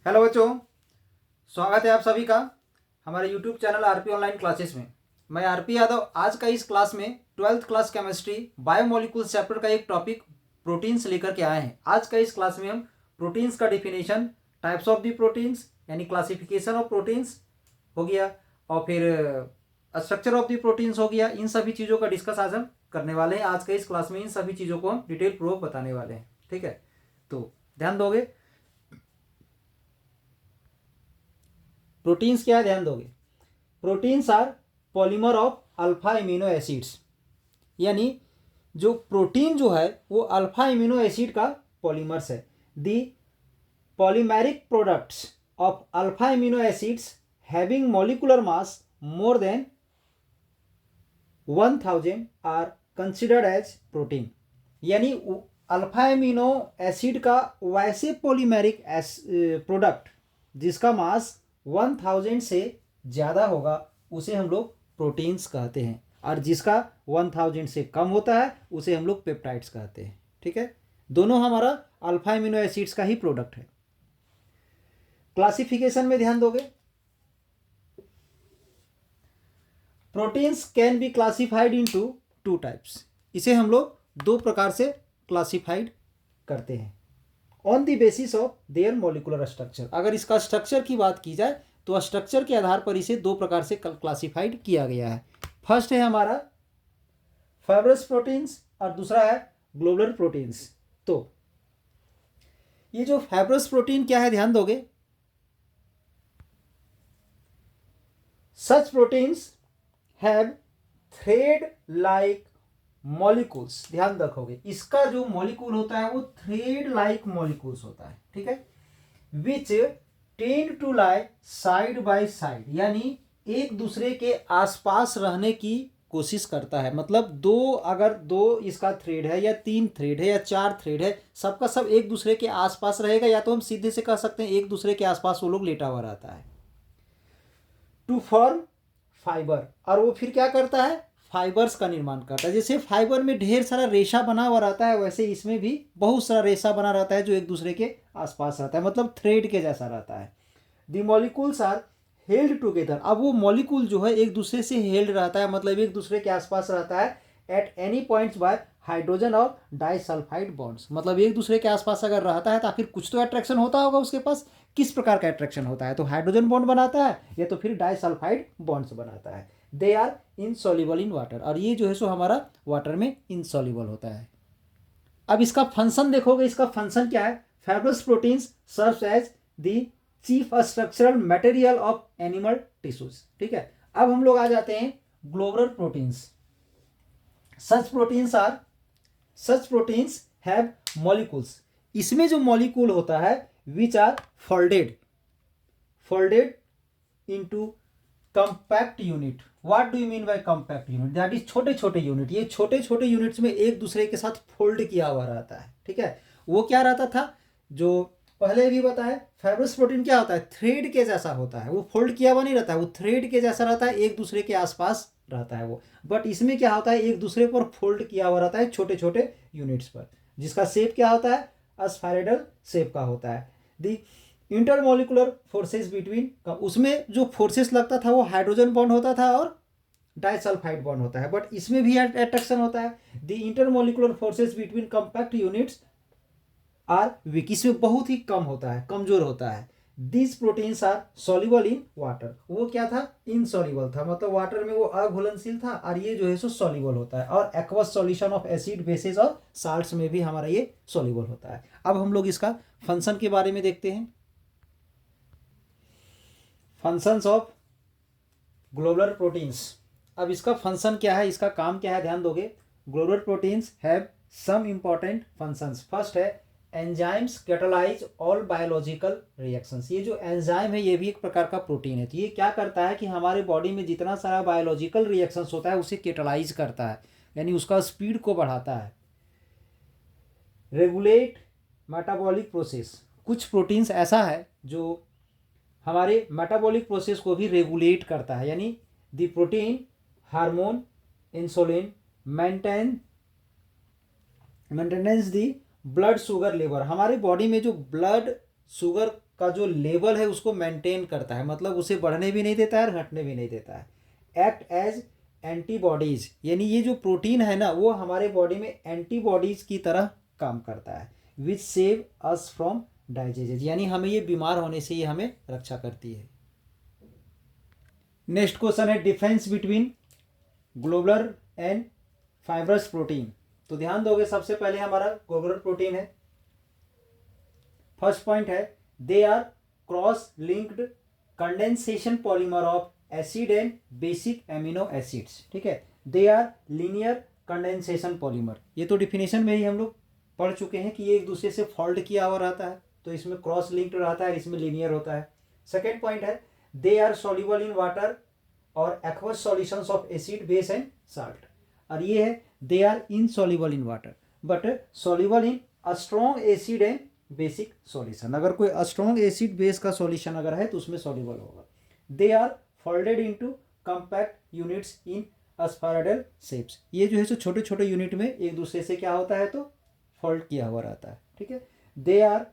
Hello बच्चों, स्वागत है आप सभी का हमारे YouTube channel RP online classes में। मैं आरपी यादव आज का इस क्लास में 12th class chemistry biomolecules chapter का एक टॉपिक प्रोटीन्स लेकर के आए हैं। आज का इस क्लास में हम प्रोटीन्स का definition, types of the proteins यानी क्लासिफिकेशन ऑफ प्रोटीन्स हो गया, और फिर स्ट्रक्चर ऑफ दी प्रोटीन्स हो गया। इन सभी चीज़ों का डिस्कस आज हम करने वाले हैं। आज के इस क्लास में इन सभी चीज़ों को हम डिटेल पूर्वक बताने वाले हैं। ठीक है, तो ध्यान दोगे। प्रोटीन्स क्या है, ध्यान दोगे। Proteins are polymer of alpha amino acids, यानी जो प्रोटीन जो है वो अल्फा एमिनो एसिड का पॉलीमर्स है। The polymeric products of alpha amino acids having molecular mass more than 1000 are considered as protein. यानी अल्फा एमिनो एसिड का वैसे पॉलीमेरिक प्रोडक्ट जिसका मास 1000 से ज़्यादा होगा उसे हम लोग प्रोटीन्स कहते हैं, और जिसका 1000 से कम होता है उसे हम लोग पेप्टाइड्स कहते हैं। ठीक है, दोनों हमारा अल्फा एमिनो एसिड्स का ही प्रोडक्ट है। क्लासिफिकेशन में ध्यान दोगे। Proteins can be classified into two types. इसे हम लोग दो प्रकार से क्लासिफाइड करते हैं on the basis of their molecular structure. अगर इसका स्ट्रक्चर की बात की जाए तो स्ट्रक्चर के आधार पर इसे दो प्रकार से क्लासिफाइड किया गया है। फर्स्ट है हमारा फाइब्रस प्रोटीन्स और दूसरा है ग्लोबुलर प्रोटीन्स। तो ये जो फाइब्रस प्रोटीन क्या है, ध्यान दोगे। Such proteins have thread like molecules. ध्यान रखोगे, इसका जो मॉलिक्यूल होता है वो थ्रेड लाइक मॉलिक्यूल्स होता है। ठीक है, which tend to lie side by side, यानी एक दूसरे के आसपास रहने की कोशिश करता है। मतलब अगर दो इसका थ्रेड है या तीन थ्रेड है या चार थ्रेड है, सबका सब एक दूसरे के आसपास रहेगा, या तो हम सीधे से कह सकते हैं एक दूसरे के आसपास वो लोग लेटा हुआ रहता है। टू फॉर्म फाइबर, और वो फिर क्या करता है, फाइबर्स का निर्माण करता है। जैसे फाइबर में ढेर सारा रेशा बना हुआ रहता है, वैसे इसमें भी बहुत सारा रेशा बना रहता है जो एक दूसरे के आसपास रहता है, मतलब थ्रेड के जैसा रहता है। The molecules are held together. अब वो मॉलिक्यूल जो है एक दूसरे से हेल्ड रहता है, मतलब एक दूसरे के आसपास रहता है at any points bye hydrogen और डाइसल्फाइड बॉन्ड्स। मतलब एक दूसरे के आसपास अगर रहता है तो आखिर कुछ तो अट्रैक्शन होता होगा उसके पास। किस प्रकार का अट्रैक्शन होता है, तो हाइड्रोजन बॉन्ड बनाता है या तो फिर डाइसल्फाइड बॉन्ड्स बनाता है। They are insoluble in water, और ये जो है सो हमारा वाटर में इनसॉल्युबल होता है। अब इसका फंक्शन देखोगे, इसका फंक्शन क्या है। Fibrous proteins serves as the chief structural material of animal tissues. ठीक है, अब हम लोग आ जाते हैं globular proteins. Such proteins have molecules. इसमें जो मॉलिक्यूल होता है which are folded into compact unit. What do you mean by compact unit, that is छोटे छोटे यूनिट। ये छोटे छोटे यूनिट्स में एक दूसरे के साथ फोल्ड किया हुआ रहता है। ठीक है, वो क्या रहता था, जो पहले भी बताया, फाइब्रस प्रोटीन क्या होता है, थ्रेड के जैसा होता है। वो फोल्ड किया हुआ नहीं रहता है, वो थ्रेड के जैसा रहता है, एक दूसरे के आसपास रहता है वो। बट इसमें क्या होता है, एक दूसरे पर फोल्ड किया हुआ रहता है छोटे छोटे यूनिट्स पर, जिसका शेप क्या होता है, स्फेरिकल शेप का होता है। दी इंटरमोलिकुलर फोर्सेस बिटवीन, उसमें जो फोर्सेस लगता था वो हाइड्रोजन बॉन्ड होता था और डाइसल्फाइड बॉन्ड होता है, बट इसमें भी अट्रैक्शन होता है। The intermolecular forces between compact units are weak, इसमें बहुत ही कम होता है, कमजोर होता है। This proteins are soluble in water. वो क्या था, इनसॉल्युबल था, मतलब वाटर में वो अघुलनशील था, और ये जो है सो सॉल्युबल होता है। और aqueous solution of acid, basis और साल्ट्स में भी हमारा ये सॉल्युबल होता है। अब हम लोग इसका फंक्शन के बारे में देखते हैं। Functions of globular proteins. अब इसका फंक्शन क्या है, इसका काम क्या है, ध्यान दोगे। Globular proteins have some important functions. First है enzymes catalyse all biological reactions. ये जो एंजाइम है ये भी एक प्रकार का प्रोटीन है। तो ये क्या करता है कि हमारे बॉडी में जितना सारा बायोलॉजिकल रिएक्शंस होता है उसे कैटालाइज करता है, यानी उसका स्पीड को बढ़ाता है। Regulate metabolic process. कुछ प्रोटीन्स ऐसा है जो हमारे मेटाबॉलिक प्रोसेस को भी रेगुलेट करता है, यानी the protein hormone insulin maintenance the blood sugar level. हमारे बॉडी में जो ब्लड शुगर का जो लेवल है उसको मेंटेन करता है, मतलब उसे बढ़ने भी नहीं देता है और घटने भी नहीं देता है। एक्ट एज एंटीबॉडीज, यानी ये जो प्रोटीन है ना वो हमारे बॉडी में एंटीबॉडीज की तरह काम करता है। विच सेव अस फ्रॉम डाइजेज, यानी हमें ये बीमार होने से ये हमें रक्षा करती है। नेक्स्ट क्वेश्चन है difference between globular and fibrous protein. तो ध्यान दोगे सबसे पहले हमारा ग्लोबुलर प्रोटीन है। फर्स्ट पॉइंट है they are cross linked condensation polymer of acid and basic amino acids. ठीक है, they are linear condensation polymer. ये तो डिफिनेशन में ही हम लोग पढ़ चुके हैं कि ये एक दूसरे से फोल्ड किया हुआ रहता है, तो इसमें क्रॉस लिंक्ड रहता है, इसमें लीनियर होता है। सेकेंड पॉइंट है they are soluble in water और aqueous solutions of acid base and salt. और ये है they are insoluble in water but soluble in a strong acid and basic solution. अगर कोई स्ट्रॉन्ग एसिड बेस का solution अगर है तो उसमें सॉल्युबल होगा। They are folded into compact units in spiral shapes. ये जो है सो छोटे छोटे यूनिट में एक दूसरे से क्या होता है तो फोल्ड किया हुआ रहता है। ठीक है, दे आर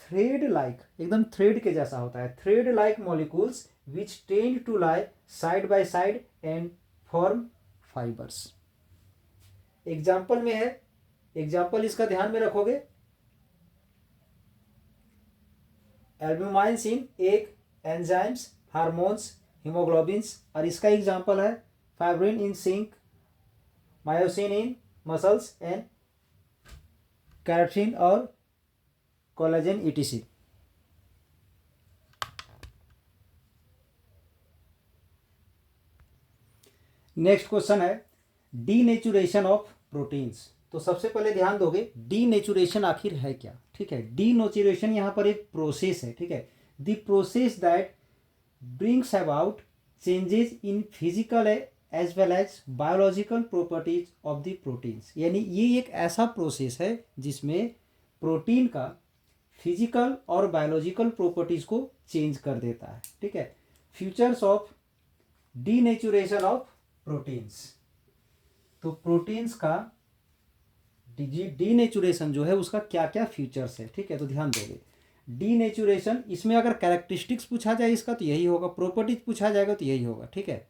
थ्रेड लाइक, एकदम थ्रेड के जैसा होता है। Thread like molecules which tend to lie side by side and form fibres. Example में है, एग्जाम्पल इसका ध्यान में रखोगे, albumins in egg, enzymes, hormones, haemoglobins. और इसका एग्जाम्पल है fibrin in silk, myosin in muscles and keratin और कोलेजन ईटीसी। नेक्स्ट क्वेश्चन है डीनेचुरेशन ऑफ प्रोटीन्स। तो सबसे पहले ध्यान दोगे डीनेचुरेशन आखिर है क्या। ठीक है, डीनेचुरेशन यहाँ पर एक प्रोसेस है। ठीक है, the process that brings about changes in physical as well as biological properties of the proteins. यानी ये एक ऐसा प्रोसेस है जिसमें प्रोटीन का फिजिकल और बायोलॉजिकल प्रॉपर्टीज को चेंज कर देता है। ठीक है, futures of denaturation of proteins. तो प्रोटीन्स का डीनेचुरेशन जो है उसका क्या क्या फीचर्स है। ठीक है, तो ध्यान दोगे डीनेचुरेशन, इसमें अगर कैरेक्टरिस्टिक्स पूछा जाए इसका तो यही होगा, प्रॉपर्टीज पूछा जाएगा तो यही होगा। ठीक है,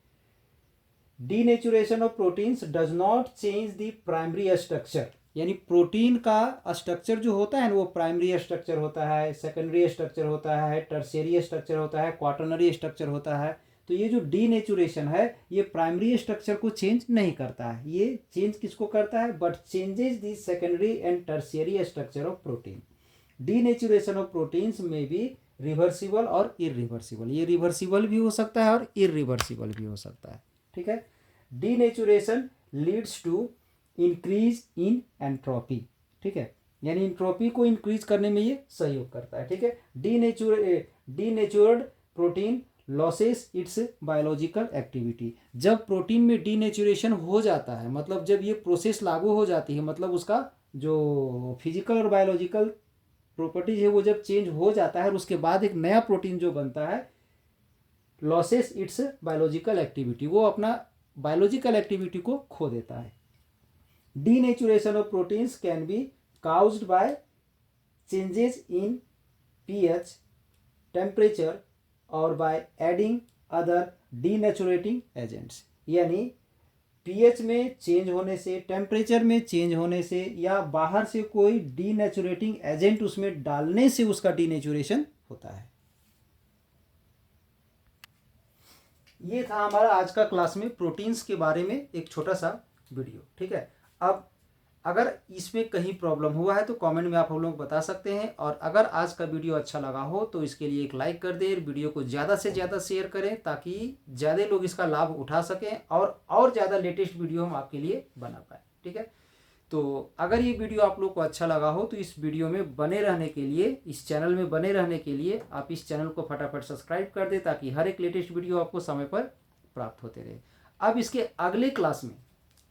denaturation of proteins does not change the primary structure. यानी प्रोटीन का स्ट्रक्चर जो होता है ना वो प्राइमरी स्ट्रक्चर होता है, सेकेंडरी स्ट्रक्चर होता है, टर्शियरी स्ट्रक्चर होता है, क्वाटरनरी स्ट्रक्चर होता है। तो ये जो डीनेचुरेशन है ये प्राइमरी स्ट्रक्चर को चेंज नहीं करता है, ये चेंज किसको करता है but changes the secondary and tertiary structure of protein. Denaturation of proteins में भी रिवर्सिबल और इरिवर्सिबल, ये रिवर्सिबल भी हो सकता है और इरिवर्सिबल भी हो सकता है। ठीक है, denaturation leads to increase in entropy. ठीक है, यानी इंट्रोपी को इंक्रीज करने में ये सहयोग करता है। ठीक है, denatured protein loses its biological activity. जब प्रोटीन में डीनेचुरेशन हो जाता है, मतलब जब ये प्रोसेस लागू हो जाती है, मतलब उसका जो फिजिकल और बायोलॉजिकल प्रॉपर्टीज है वो जब चेंज हो जाता है और उसके बाद एक नया प्रोटीन जो बनता है, लॉसेस इट्स बायोलॉजिकल एक्टिविटी, वो अपना बायोलॉजिकल एक्टिविटी को खो देता है। Denaturation of proteins can be caused bye changes in pH, temperature और बाय एडिंग अदर डीनेचुरेटिंग एजेंट्स। यानी पीएच में चेंज होने से, टेम्परेचर में चेंज होने से, या बाहर से कोई डीनेचुरेटिंग एजेंट उसमें डालने से उसका डीनेचुरेशन होता है। ये था हमारा आज का क्लास में प्रोटीन्स के बारे में एक छोटा सा वीडियो। ठीक है, अब अगर इसमें कहीं प्रॉब्लम हुआ है तो कमेंट में आप हम लोग बता सकते हैं, और अगर आज का वीडियो अच्छा लगा हो तो इसके लिए एक लाइक कर दें, वीडियो को ज़्यादा से ज़्यादा शेयर करें ताकि ज़्यादा लोग इसका लाभ उठा सकें और ज़्यादा लेटेस्ट वीडियो हम आपके लिए बना पाए। ठीक है, तो अगर ये वीडियो आप लोग को अच्छा लगा हो तो इस वीडियो में बने रहने के लिए, इस चैनल में बने रहने के लिए आप इस चैनल को फटाफट सब्सक्राइब कर दें ताकि हर एक लेटेस्ट वीडियो आपको समय पर प्राप्त होते रहे। अब इसके अगले क्लास में,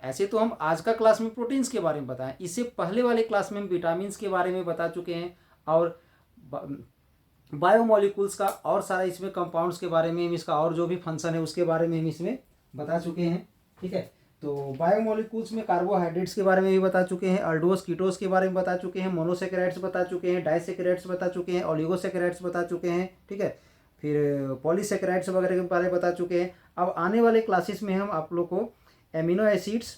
ऐसे तो हम आज का क्लास में प्रोटीन्स के बारे में बताएं, इससे पहले वाले क्लास में हम विटामिन के बारे में बता चुके हैं और बायोमोलिक्यूल्स का और सारा इसमें कंपाउंड्स के बारे में, इसका और जो भी फंक्शन है उसके बारे में हम इसमें बता चुके हैं। ठीक है, तो बायोमोलिक्यूल्स में कार्बोहाइड्रेट्स के बारे में भी बता चुके हैं, अल्डोस कीटोस के बारे में बता चुके हैं, मोनोसेकेराइड्स बता चुके हैं, डाइसेकेराइड्स बता चुके हैं, ओलिगोसेकेराइड्स बता चुके हैं, ठीक है। फिर पॉलीसेकेराइड्स वगैरह के बारे में बता चुके हैं। अब आने वाले क्लासेस में हम आप लोग को amino acids,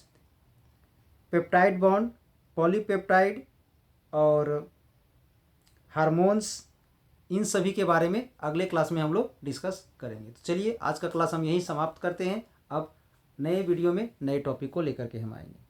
peptide bond, polypeptide और हार्मोन्स, इन सभी के बारे में अगले क्लास में हम लोग डिस्कस करेंगे। तो चलिए आज का क्लास हम यहीं समाप्त करते हैं। अब नए वीडियो में नए टॉपिक को लेकर के हम आएंगे।